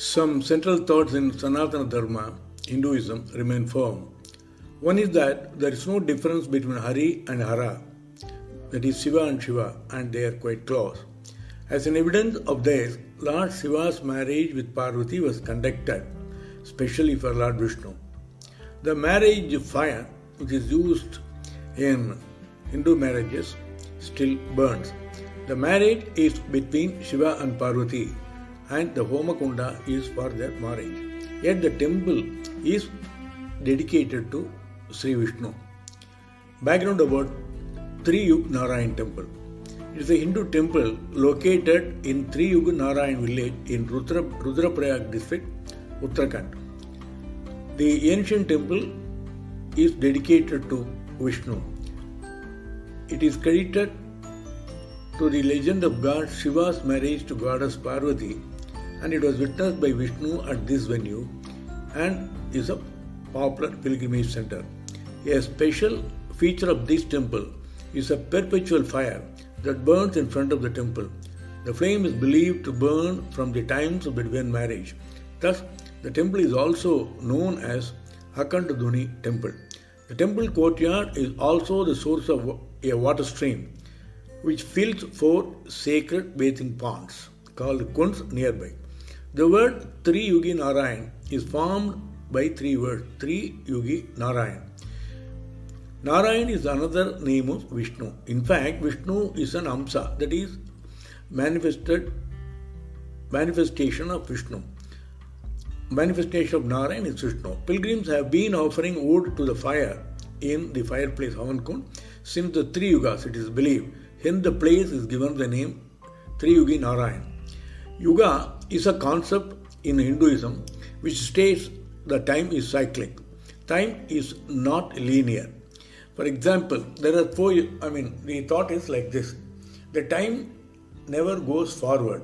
Some central thoughts in Sanatana Dharma, Hinduism, remain firm. One is that there is no difference between Hari and Hara, that is Shiva and Shiva, and they are quite close. As an evidence of this, Lord Shiva's marriage with Parvati was conducted, specially for Lord Vishnu. The marriage fire, which is used in Hindu marriages, still burns. The marriage is between Shiva and Parvati, and the Homakunda is for their marriage. Yet the temple is dedicated to Sri Vishnu. Background about Triyug Narayan Temple. It is a Hindu temple located in Triyug Narayan village in Rudraprayag district, Uttarakhand. The ancient temple is dedicated to Vishnu. It is credited to the legend of God Shiva's marriage to goddess Parvati, and it was witnessed by Vishnu at this venue and is a popular pilgrimage center. A special feature of this temple is a perpetual fire that burns in front of the temple. The flame is believed to burn from the times of the divine marriage. Thus, the temple is also known as Akhand Dhuni Temple. The temple courtyard is also the source of a water stream which fills 4 sacred bathing ponds called kunds nearby. The word Triyugi Narayan is formed by 3 words, Triyugi Narayan. Narayan is another name of Vishnu. In fact, Vishnu is an Amsa, that is manifestation of Vishnu. Manifestation of Narayan is Vishnu. Pilgrims have been offering wood to the fire in the fireplace Havankund since the 3 yugas, it is believed. Hence the place is given the name Triyugi Narayan. Yuga is a concept in Hinduism which states the time is cyclic. Time is not linear. For example, there are the thought is like this. The time never goes forward.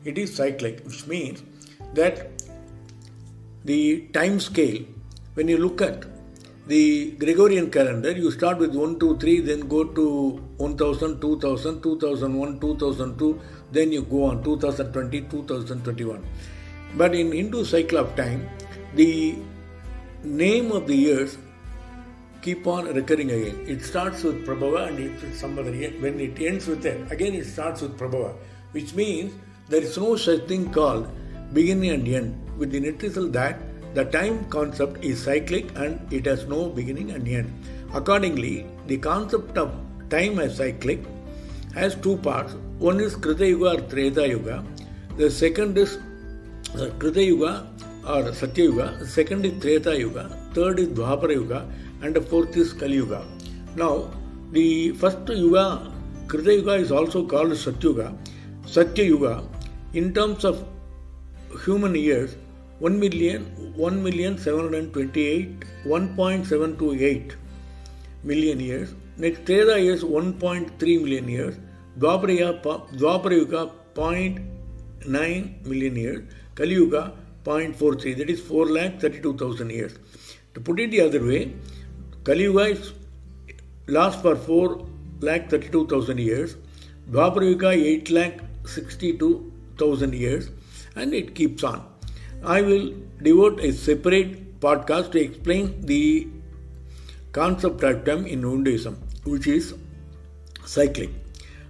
It is cyclic, which means that the time scale, when you look at the Gregorian calendar, you start with 1, 2, 3, then go to 1000, 2000, 2001, 2002, then you go on 2020, 2021. But in Hindu cycle of time, the name of the years keep on recurring again. It starts with Prabhava and it's with some other year. When it ends with it, again it starts with Prabhava, which means there is no such thing called beginning and end. With the net result that the time concept is cyclic and it has no beginning and end. Accordingly, the concept of time as cyclic has 2 parts. One is Krita Yuga or Treta Yuga. The second is Krita Yuga or Satya Yuga. The second is Treta Yuga. Third is Dwapara Yuga. And the fourth is Kali Yuga. Now, the first Yuga, Krita Yuga, is also called Satya Yuga. Satya Yuga, in terms of human years, 1,728 million years. Next, Treta is 1.3 million years. Dwapara Yuga, 0.9 million years. Kali Yuga, 0.43, that is 4,32,000 years. To put it the other way, Kali Yuga lasts for 4,32,000 years. Dwapara Yuga, 8,62,000 years, and it keeps on. I will devote a separate podcast to explain the concept of time in Hinduism, which is cyclic.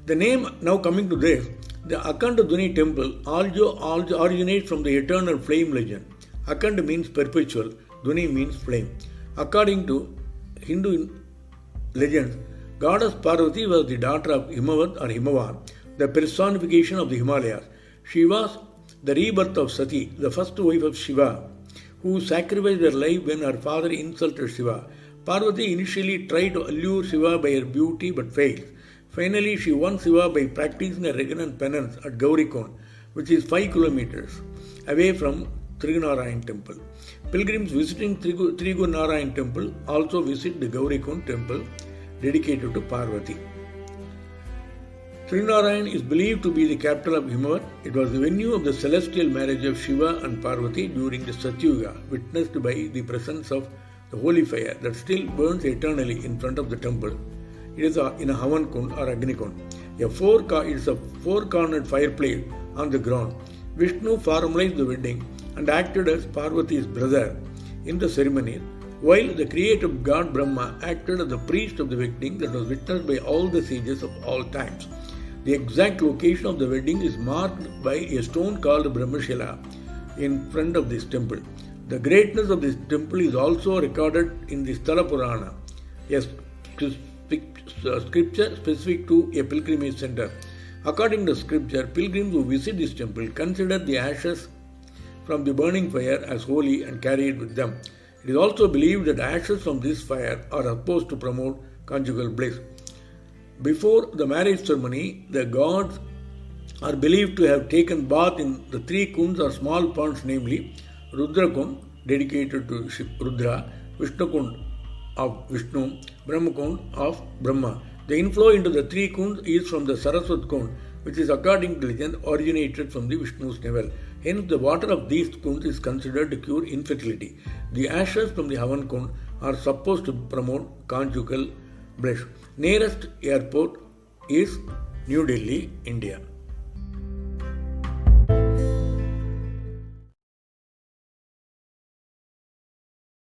The name, now coming to this, the Akhand Dhuni Temple also originates from the eternal flame legend. Akhand means perpetual, Dhuni means flame. According to Hindu legends, goddess Parvati was the daughter of Himavat or Himavan, the personification of the Himalayas. She was the rebirth of Sati, the first wife of Shiva, who sacrificed her life when her father insulted Shiva. Parvati initially tried to allure Shiva by her beauty but failed. Finally, she won Shiva by practicing a regular penance at Gaurikund, which is 5 kilometers away from Triyugnarayan Temple. Pilgrims visiting Triyugnarayan Temple also visit the Gaurikund Temple dedicated to Parvati. Triyugnarayan is believed to be the capital of Himavat. It was the venue of the celestial marriage of Shiva and Parvati during the Satya Yuga, witnessed by the presence of the holy fire that still burns eternally in front of the temple. It is in a Havan Kund or Agni Kund. It is a 4-cornered fireplace on the ground. Vishnu formalized the wedding and acted as Parvati's brother in the ceremony, while the creative god Brahma acted as the priest of the wedding that was witnessed by all the sages of all times. The exact location of the wedding is marked by a stone called Brahmashila in front of this temple. The greatness of this temple is also recorded in the Sthala Purana, a scripture specific to a pilgrimage center. According to scripture, pilgrims who visit this temple consider the ashes from the burning fire as holy and carry it with them. It is also believed that ashes from this fire are supposed to promote conjugal bliss. Before the marriage ceremony, the gods are believed to have taken bath in the three kunds or small ponds, namely Rudra Kund, dedicated to Rudra, Vishnu Kund of Vishnu, Brahma Kund of Brahma. The inflow into the three kunds is from the Saraswat Kund, which is, according to legend, originated from the Vishnu's navel. Hence, the water of these kunds is considered to cure infertility. The ashes from the Havan Kund are supposed to promote conjugal bliss. Nearest airport is New Delhi, India.